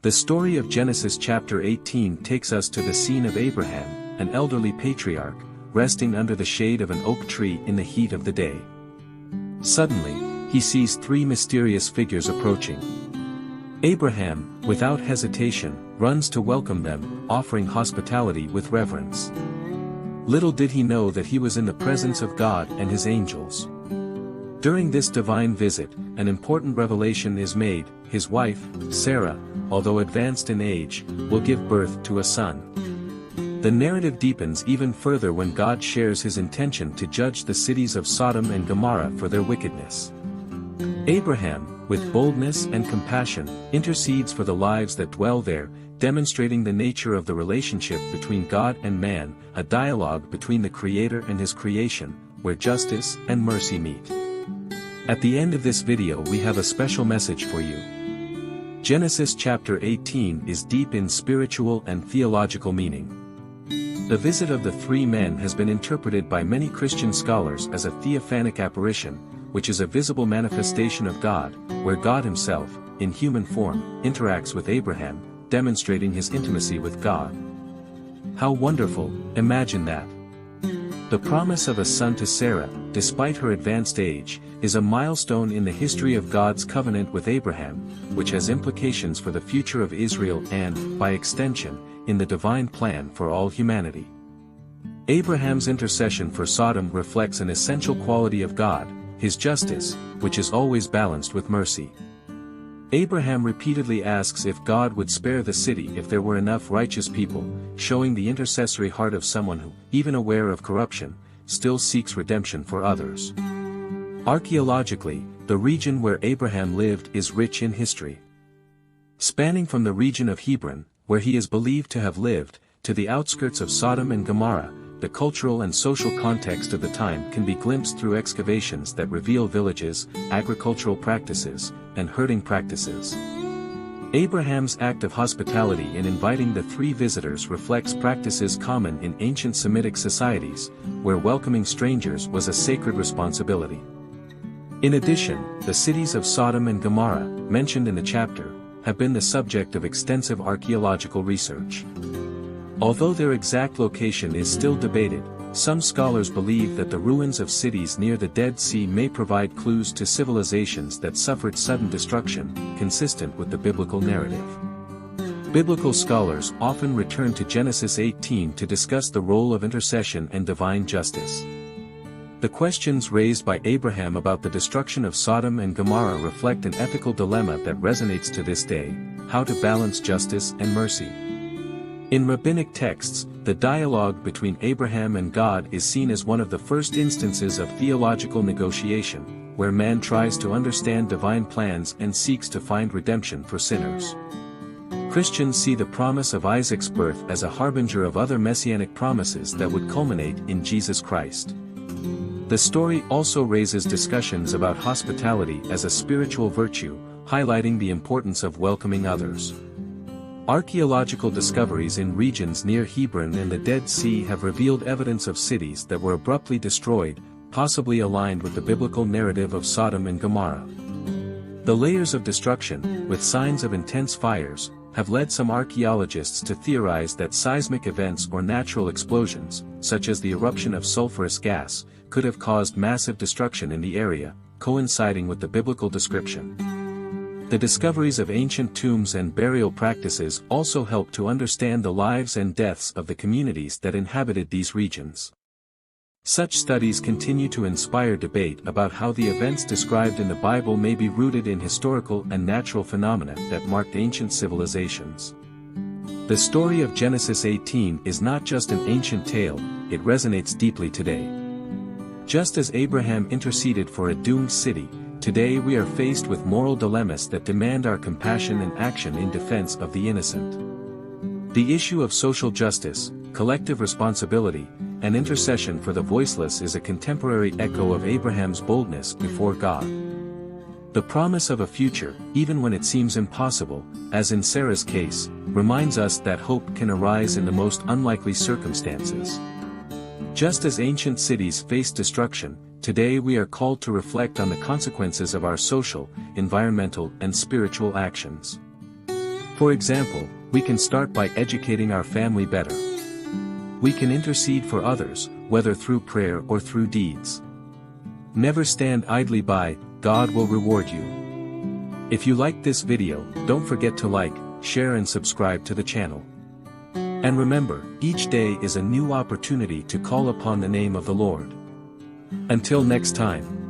The story of Genesis chapter 18 takes us to the scene of Abraham, an elderly patriarch, resting under the shade of an oak tree in the heat of the day. Suddenly, he sees three mysterious figures approaching. Abraham, without hesitation, runs to welcome them, offering hospitality with reverence. Little did he know that he was in the presence of God and his angels. During this divine visit, an important revelation is made: his wife, Sarah, although advanced in age, will give birth to a son. The narrative deepens even further when God shares his intention to judge the cities of Sodom and Gomorrah for their wickedness. Abraham, with boldness and compassion, intercedes for the lives that dwell there, demonstrating the nature of the relationship between God and man, a dialogue between the Creator and his creation, where justice and mercy meet. At the end of this video we have a special message for you. Genesis chapter 18 is deep in spiritual and theological meaning. The visit of the three men has been interpreted by many Christian scholars as a theophanic apparition, which is a visible manifestation of God, where God himself, in human form, interacts with Abraham, demonstrating his intimacy with God. How wonderful, imagine that! The promise of a son to Sarah, despite her advanced age, is a milestone in the history of God's covenant with Abraham, which has implications for the future of Israel and, by extension, in the divine plan for all humanity. Abraham's intercession for Sodom reflects an essential quality of God, his justice, which is always balanced with mercy. Abraham repeatedly asks if God would spare the city if there were enough righteous people, showing the intercessory heart of someone who, even aware of corruption, still seeks redemption for others. Archaeologically, the region where Abraham lived is rich in history. Spanning from the region of Hebron, where he is believed to have lived, to the outskirts of Sodom and Gomorrah, the cultural and social context of the time can be glimpsed through excavations that reveal villages, agricultural practices, and herding practices. Abraham's act of hospitality in inviting the three visitors reflects practices common in ancient Semitic societies, where welcoming strangers was a sacred responsibility. In addition, the cities of Sodom and Gomorrah, mentioned in the chapter, have been the subject of extensive archaeological research. Although their exact location is still debated, some scholars believe that the ruins of cities near the Dead Sea may provide clues to civilizations that suffered sudden destruction, consistent with the biblical narrative. Biblical scholars often return to Genesis 18 to discuss the role of intercession and divine justice. The questions raised by Abraham about the destruction of Sodom and Gomorrah reflect an ethical dilemma that resonates to this day: how to balance justice and mercy. In rabbinic texts, the dialogue between Abraham and God is seen as one of the first instances of theological negotiation, where man tries to understand divine plans and seeks to find redemption for sinners. Christians see the promise of Isaac's birth as a harbinger of other messianic promises that would culminate in Jesus Christ. The story also raises discussions about hospitality as a spiritual virtue, highlighting the importance of welcoming others. Archaeological discoveries in regions near Hebron and the Dead Sea have revealed evidence of cities that were abruptly destroyed, possibly aligned with the biblical narrative of Sodom and Gomorrah. The layers of destruction, with signs of intense fires, have led some archaeologists to theorize that seismic events or natural explosions, such as the eruption of sulfurous gas, could have caused massive destruction in the area, coinciding with the biblical description. The discoveries of ancient tombs and burial practices also help to understand the lives and deaths of the communities that inhabited these regions. Such studies continue to inspire debate about how the events described in the Bible may be rooted in historical and natural phenomena that marked ancient civilizations. The story of Genesis 18 is not just an ancient tale, it resonates deeply today. Just as Abraham interceded for a doomed city, today we are faced with moral dilemmas that demand our compassion and action in defense of the innocent. The issue of social justice, collective responsibility, and intercession for the voiceless is a contemporary echo of Abraham's boldness before God. The promise of a future, even when it seems impossible, as in Sarah's case, reminds us that hope can arise in the most unlikely circumstances. Just as ancient cities faced destruction, today we are called to reflect on the consequences of our social, environmental, and spiritual actions. For example, we can start by educating our family better. We can intercede for others, whether through prayer or through deeds. Never stand idly by, God will reward you. If you like this video, don't forget to like, share and subscribe to the channel. And remember, each day is a new opportunity to call upon the name of the Lord. Until next time.